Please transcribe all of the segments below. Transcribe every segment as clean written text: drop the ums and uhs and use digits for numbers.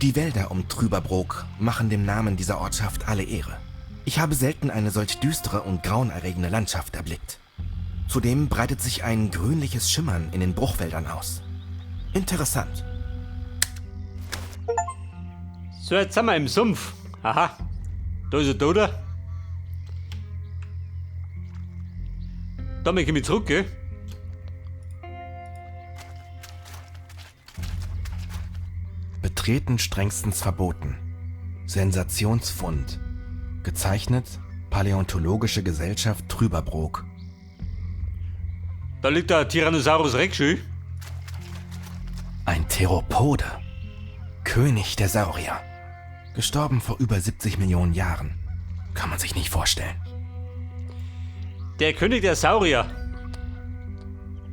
Die Wälder um Trüberbrook machen dem Namen dieser Ortschaft alle Ehre. Ich habe selten eine solch düstere und grauenerregende Landschaft erblickt. Zudem breitet sich ein grünliches Schimmern in den Bruchwäldern aus. Interessant. So, jetzt sind wir im Sumpf. Aha, da ist ein Toter. Da möchte ich mich zurück, gell? Betreten strengstens verboten. Sensationsfund. Gezeichnet Paläontologische Gesellschaft Trüberbrook. Da liegt der Tyrannosaurus Rex schön. Ein Theropode. König der Saurier. Gestorben vor über 70 Millionen Jahren. Kann man sich nicht vorstellen. Der König der Saurier.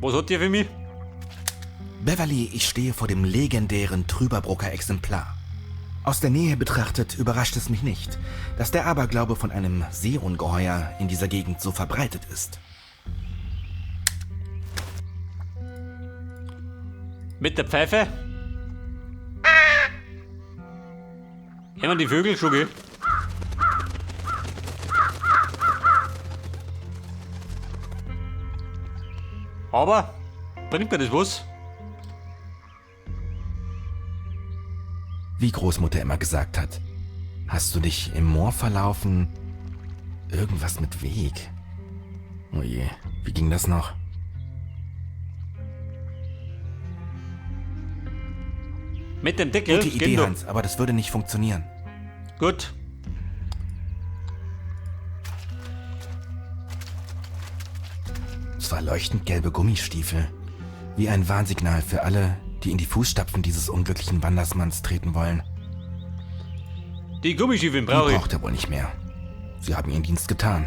Was hat der für mich? Beverly, ich stehe vor dem legendären Trüberbroker Exemplar. Aus der Nähe betrachtet überrascht es mich nicht, dass der Aberglaube von einem Seeungeheuer in dieser Gegend so verbreitet ist. Mit der Pfeife? Hören die Vögel schon, gell? Aber, bringt mir das was? Wie Großmutter immer gesagt hat, hast du dich im Moor verlaufen? Irgendwas mit Weg. Oh je, wie ging das noch? Mit dem Deckel? Gute Idee, Hans, aber das würde nicht funktionieren. Gut. Zwar leuchtend gelbe Gummistiefel, wie ein Warnsignal für alle, die in die Fußstapfen dieses unglücklichen Wandersmanns treten wollen. Die Gummistiefel Die brauche ich. braucht er wohl nicht mehr. Sie haben ihren Dienst getan.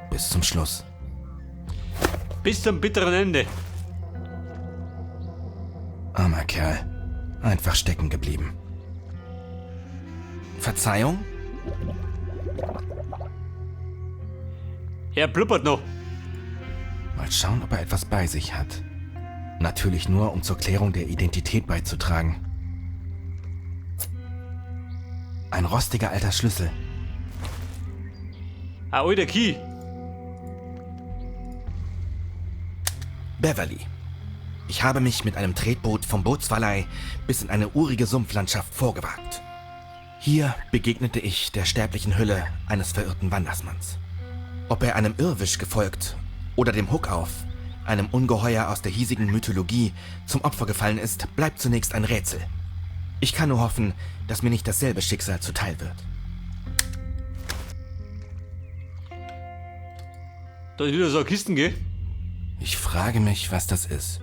Bis zum Schluss. Bis zum bitteren Ende. Armer Kerl. Einfach stecken geblieben. Verzeihung? Er blubbert noch. Mal schauen, ob er etwas bei sich hat. Natürlich nur, um zur Klärung der Identität beizutragen. Ein rostiger alter Schlüssel. Ein alter Key. Beverly. Ich habe mich mit einem Tretboot vom Bootsverleih bis in eine urige Sumpflandschaft vorgewagt. Hier begegnete ich der sterblichen Hülle eines verirrten Wandersmanns. Ob er einem Irrwisch gefolgt oder dem Huckauf, einem Ungeheuer aus der hiesigen Mythologie, zum Opfer gefallen ist, bleibt zunächst ein Rätsel. Ich kann nur hoffen, dass mir nicht dasselbe Schicksal zuteil wird. Da ist wieder so eine Kisten, gell? Ich frage mich, was das ist.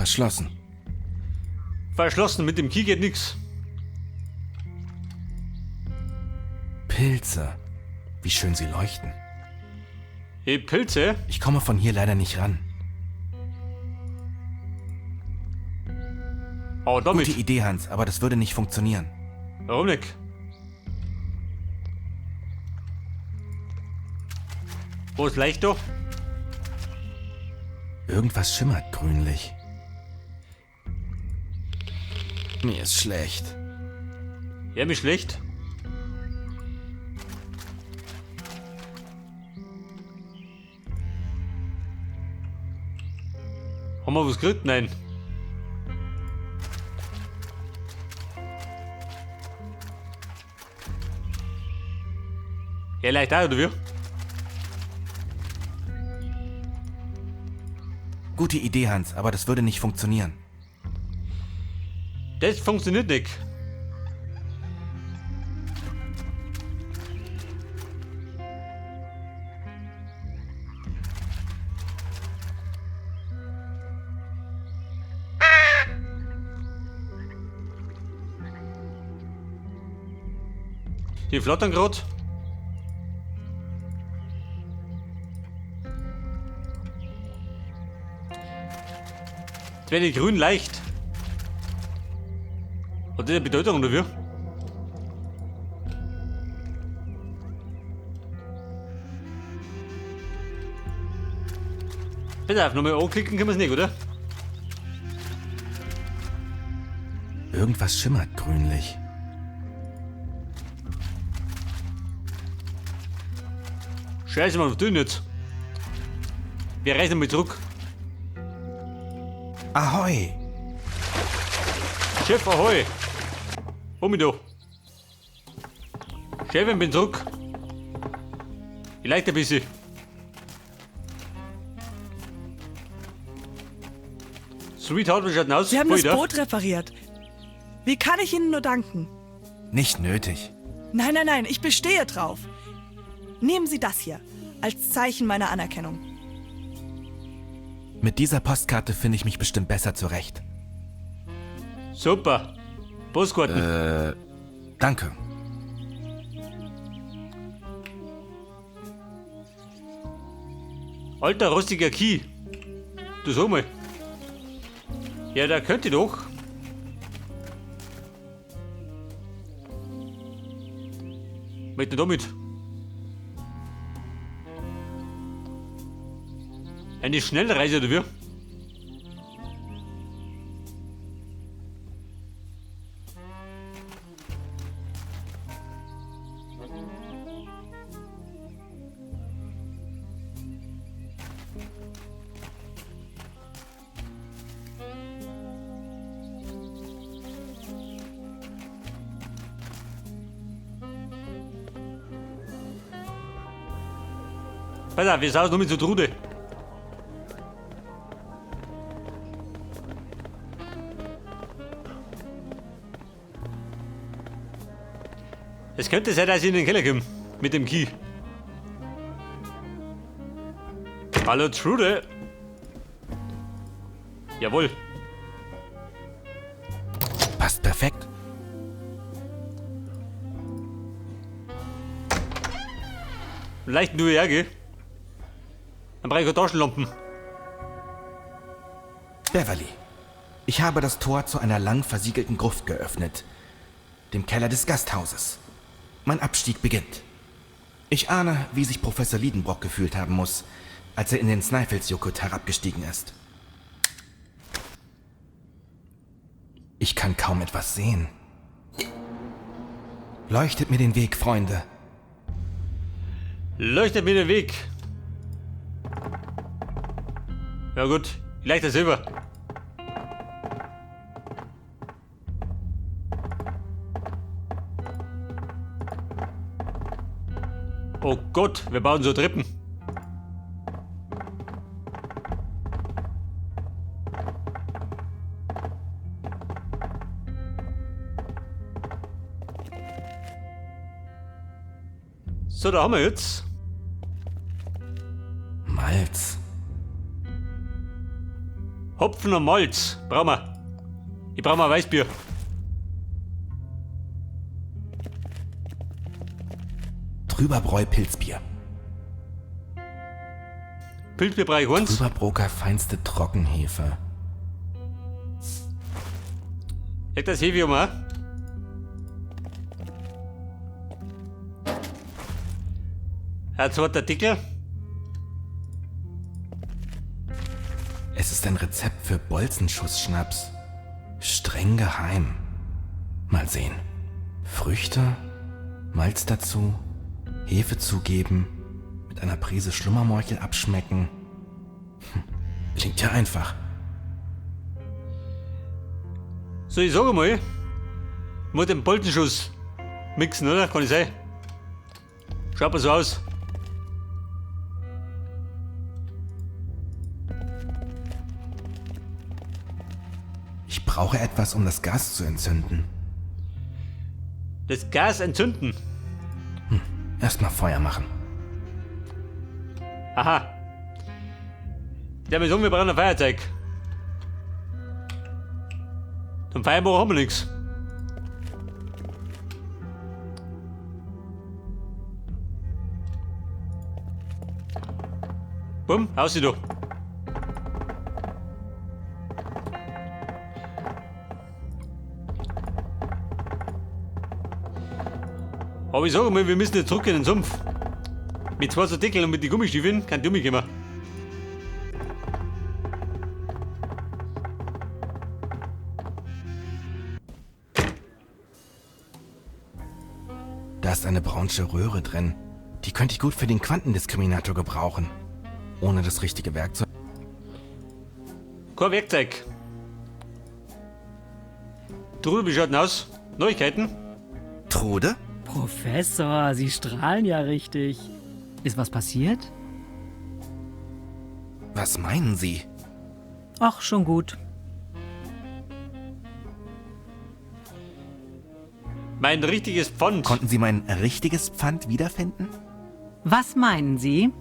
Verschlossen. Verschlossen, mit dem Key geht nix. Pilze. Wie schön sie leuchten. Hey, Pilze? Ich komme von hier leider nicht ran. Oh, damit. Gute Idee, Hans, aber das würde nicht funktionieren. Warum nicht? Wo ist leicht doch? Irgendwas schimmert grünlich. Mir ist schlecht. Ja, mir schlecht. Haben wir was gekriegt? Nein. Ja, leicht auch, oder wie? Gute Idee, Hans, aber das würde nicht funktionieren. Das funktioniert nicht. Die flattern gerade. Jetzt werde ich grün leicht. Hat das eine Bedeutung dafür? Pass auf, nochmal anklicken können wir es nicht, oder? Irgendwas schimmert grünlich. Scheiße, Mann, was tun jetzt? Wir reisen mal zurück. Ahoi! Chef, ahoi! Komm da. Chefin, bin zurück. Vielleicht ein bisschen. Sweetheart, wie schaut denn aus? Sie haben Voll das da? Boot repariert. Wie kann ich Ihnen nur danken? Nicht nötig. Nein, nein, nein, ich bestehe drauf. Nehmen Sie das hier als Zeichen meiner Anerkennung. Mit dieser Postkarte finde ich mich bestimmt besser zurecht. Super. Postkarten. Danke. Alter, rostiger Key. Du sag mal. Ja, da könnt ihr doch. Was denn damit? Eine Schnellreise oder wie? Pass auf, wir sausen noch mit so Trude. Es könnte sein, dass ich in den Keller komme. Mit dem Key. Hallo Trude. Jawohl. Passt perfekt. Leicht nur Ärger. Dann brauche ich Taschenlampen. Beverly, ich habe das Tor zu einer lang versiegelten Gruft geöffnet. Dem Keller des Gasthauses. Mein Abstieg beginnt. Ich ahne, wie sich Professor Liedenbrock gefühlt haben muss, als er in den Snæfellsjökull herabgestiegen ist. Ich kann kaum etwas sehen. Leuchtet mir den Weg, Freunde. Leuchtet mir den Weg. Ja gut, leichter Silber. Oh Gott, wir bauen so Treppen. So, da haben wir jetzt. Malz. Hopfen und Malz. Brauchen wir. Ich brauche mal Weißbier. Trüberbräu Pilzbier. Pilzbier brauche ich eins. Trüberbroker feinste Trockenhefe. Leg das Heavy um, ha? Ein zweiter Artikel. Es ist ein Rezept für Bolzenschussschnaps. Streng geheim. Mal sehen. Früchte, Malz dazu, Hefe zugeben, mit einer Prise Schlummermorchel abschmecken. Klingt ja einfach. So, ich sage mal, muss den Bolzenschuss mixen, oder? Kann ich sein? Schaut mal so aus. Ich brauche etwas, um das Gas zu entzünden. Das Gas entzünden. Erstmal Feuer machen. Aha. Der mir sagen, wir brauchen ein Feuerzeug. Zum Feuerbohr haben wir nichts. Bumm, aus da. Aber ich sage mal, wir müssen jetzt zurück in den Sumpf. Mit zwei so Deckeln und mit den Gummistiefeln kann dumm kommen. eine braunsche Röhre drin. Die könnte ich gut für den Quantendiskriminator gebrauchen. Ohne das richtige Werkzeug. Kein Werkzeug. Trude, wie schaut denn aus? Neuigkeiten? Trude? Professor, Sie strahlen ja richtig. Ist was passiert? Was meinen Sie? Ach, schon gut. Mein richtiges Pfand. Konnten Sie mein richtiges Pfand wiederfinden? Was meinen Sie?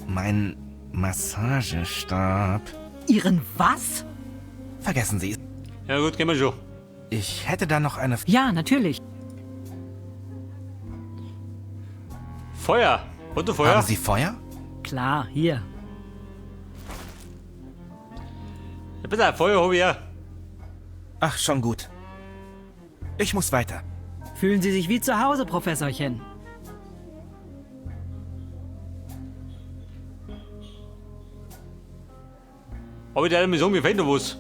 Mein Massagestab. Ihren was? Vergessen Sie es. Ja gut, gehen wir schon. Ich hätte da noch eine... Ja, natürlich. Feuer. Und du Feuer? Haben Sie Feuer? Klar, hier. Ja, bitte, Feuer habe ich ja. Ach, schon gut. Ich muss weiter. Fühlen Sie sich wie zu Hause, Professorchen. Habe ich dir einmal sagen, mir fehlt noch was.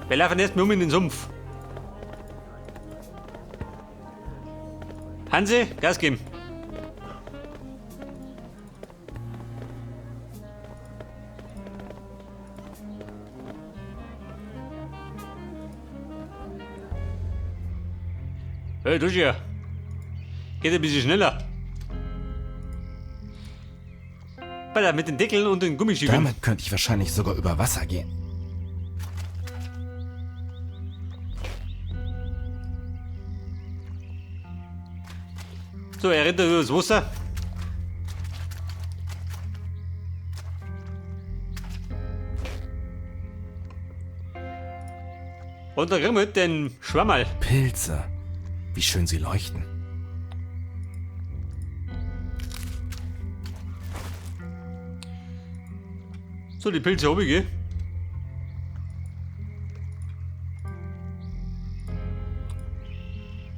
Wir laufen erst mal um in den Sumpf. Hansi, Gas geben. Hey, du hier. Geht ein bisschen schneller. Weiter mit den Deckeln und den Gummistiefeln. Damit könnte ich wahrscheinlich sogar über Wasser gehen. So, er rennt über das Wasser. Und da kriegen wir den Schwammerl. Pilze. Wie schön sie leuchten. So, die Pilze habe ich, gell?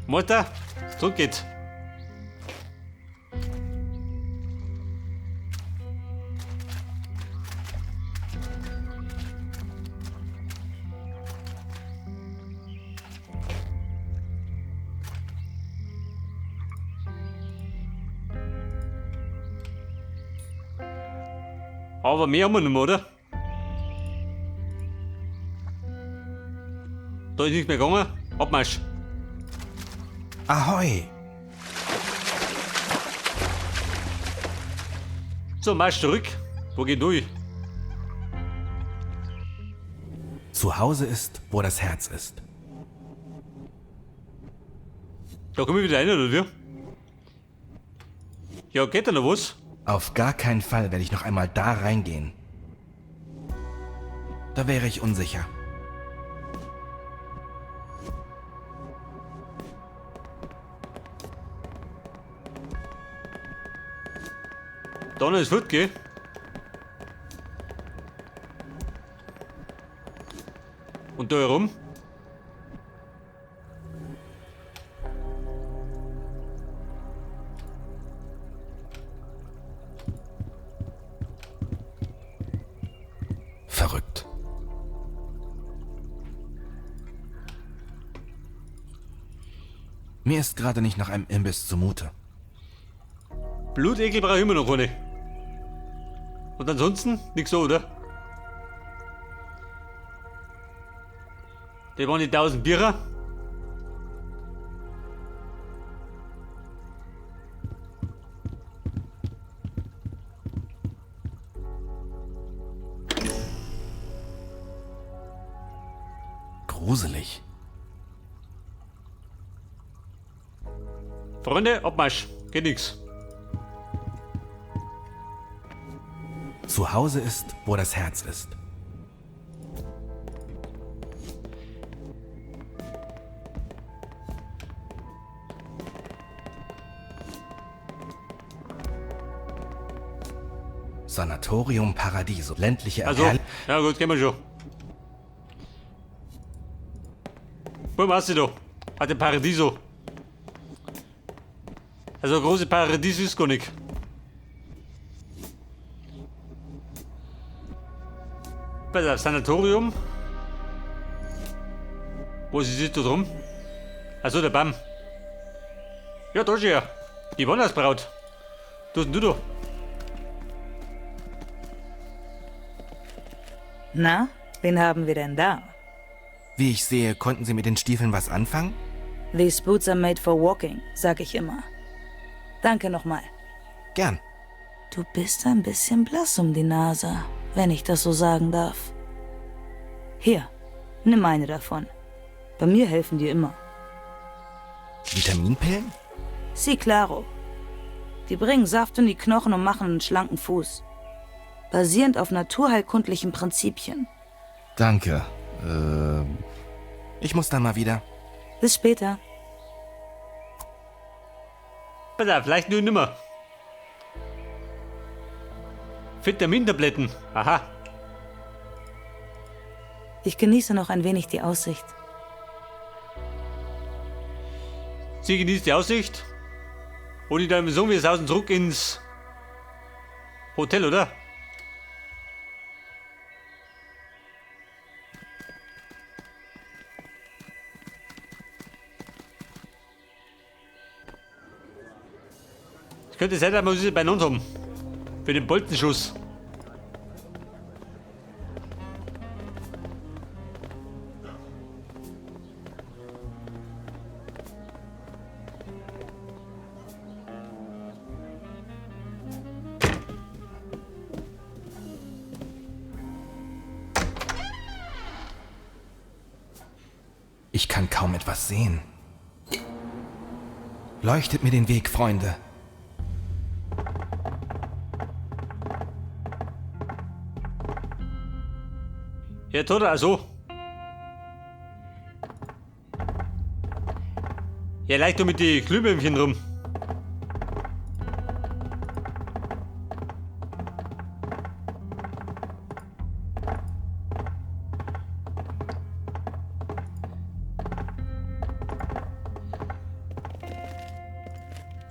Mutter, zurück geht's. Aber mehr haben wir nicht mehr, oder? Da ist nichts mehr gegangen. Abmarsch. Ahoi! So, Marsch zurück. Wo geht durch? Zu Hause ist, wo das Herz ist. Da komme ich wieder rein, oder wie? Ja, geht da noch was? Auf gar keinen Fall werde ich noch einmal da reingehen. Da wäre ich unsicher. Da ist gut, gell? Und da herum? Verrückt. Mir ist gerade nicht nach einem Imbiss zumute. Blutegel brauche ich immer noch eine. Und ansonsten nichts so, oder? Die waren die 1000 Bierer. Gruselig. Freunde, Abmarsch. Geht nix. Zu Hause ist, wo das Herz ist. Sanatorium Paradiso. Ländliche Also, ja gut, gehen wir schon. Wo machst du da? Hat der Paradiso. Also ein großes Paradies ist gar nicht. Pass auf, Sanatorium. Wo sie sich da drum? Achso, der Bam. Ja, da ist er. Die Wandersbraut. Du bist denn du da? Na, wen haben wir denn da? Wie ich sehe, konnten Sie mit den Stiefeln was anfangen? These boots are made for walking, sag ich immer. Danke nochmal. Gern. Du bist ein bisschen blass um die Nase, wenn ich das so sagen darf. Hier, nimm eine davon. Bei mir helfen die immer. Vitaminpillen? Si, claro. Die bringen Saft in die Knochen und machen einen schlanken Fuß. Basierend auf naturheilkundlichen Prinzipien. Danke. Ich muss dann mal wieder. Bis später. Pass auf, vielleicht nur nimmer. Vitamintabletten. Aha. Ich genieße noch ein wenig die Aussicht. Sie genießt die Aussicht. Und ich dann sagen wir sausen zurück ins Hotel, oder? Es könnte sein, dass wir sie beieinander haben. Für den Bolzenschuss. Ich kann kaum etwas sehen. Leuchtet mir den Weg, Freunde. Ja, tut er also. Ja, leicht du mit die Glühbirnchen rum.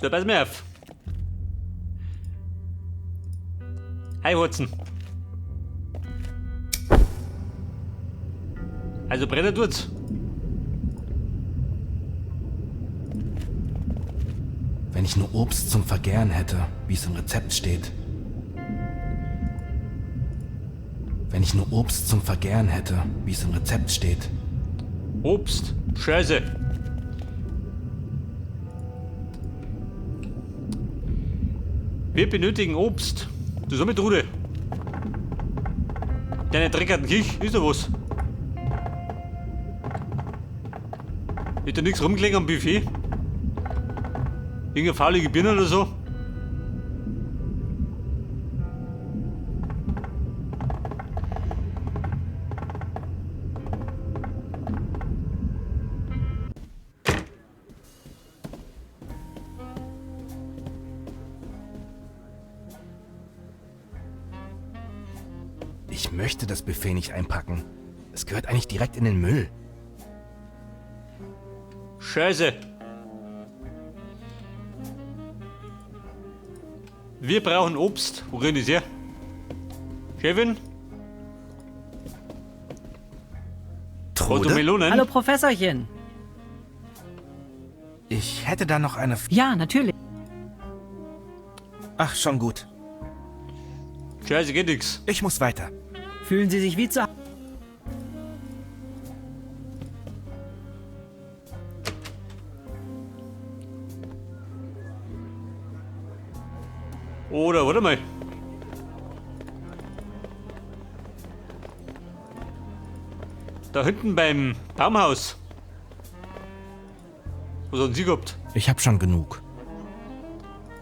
So, pass mir auf. Hi, Watson. Also brennt tut's. Wenn ich nur Obst zum Vergären hätte, wie es im Rezept steht. Wenn ich nur Obst zum Vergären hätte, wie es im Rezept steht. Obst. Scheiße. Wir benötigen Obst. Du so mit Rude. Deine dreckerten Kich, ist da was? Ist da nichts rumgelegen am Buffet? Irgendeine faulige Birne oder so? Ich möchte das Buffet nicht einpacken. Es gehört eigentlich direkt in den Müll. Scheiße. Wir brauchen Obst. Wo rennt es her? Kevin? Trude? Melonen? Hallo, Professorchen. Ich hätte da noch eine... Ja, natürlich. Ach, schon gut. Scheiße, geht nix. Ich muss weiter. Fühlen Sie sich wie zu Hause? Oder, warte mal. Da hinten beim Baumhaus. Was haben Sie gehabt? Ich hab schon genug.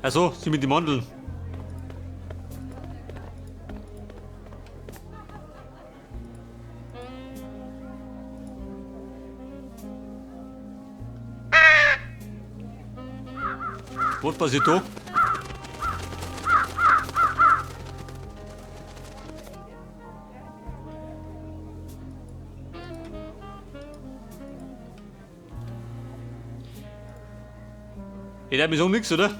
Achso, Sie mit den Mandeln. Was passiert da? Der hat mir so nix, oder?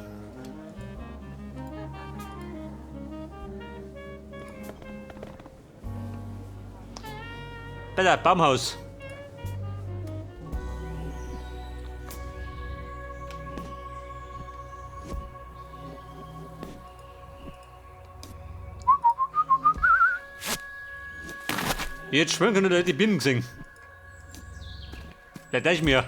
Bei der Baumhaus. Jetzt schwören können die Bienen gesehen. Ja, da ist mir.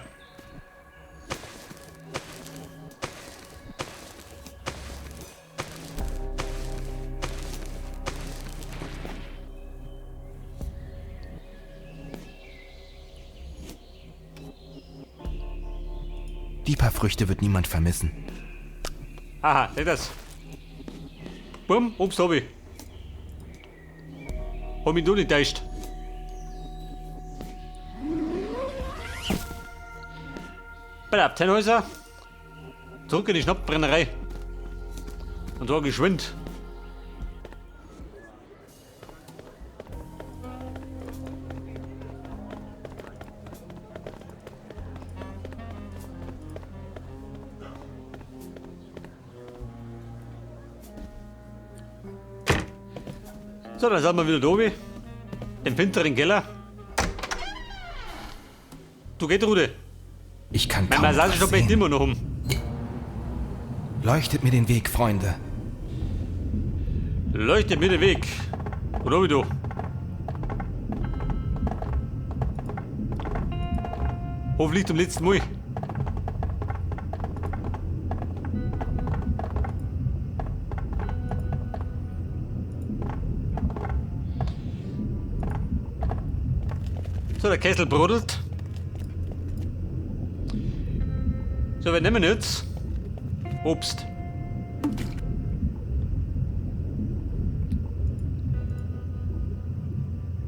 Die paar Früchte wird niemand vermissen. Aha, seht das. Bumm, Obst hab ich. Hab mich du nicht täuscht. Bei der Abteinhäuser. Zurück in die Schnappbrennerei. Und da geschwind. So, dann sind wir wieder da oben. Den hinteren Keller. Du gehst, Rude. Ich kann Mein kaum Massagestopp was ist sehen. immer noch um. Leuchtet mir den Weg, Freunde. Leuchtet mir den Weg. Wo hab ich da? Hof liegt am letzten Mal. So, der Kessel brodelt. So, wir nehmen jetzt Obst.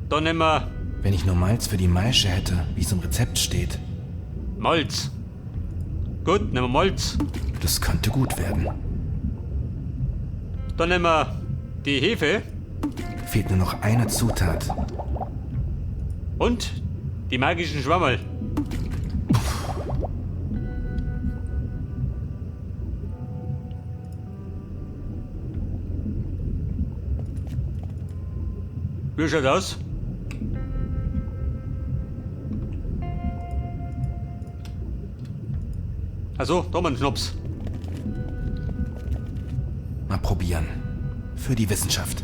Dann nehmen wir Wenn ich nur Malz für die Maische hätte, wie es im Rezept steht, Malz. Gut, nehmen wir Malz. das könnte gut werden. Dann nehmen wir die Hefe Fehlt nur noch eine Zutat. und die magischen Schwammerl. Wie schaut aus? Also, da haben wir einen Schnaps. Mal probieren. Für die Wissenschaft.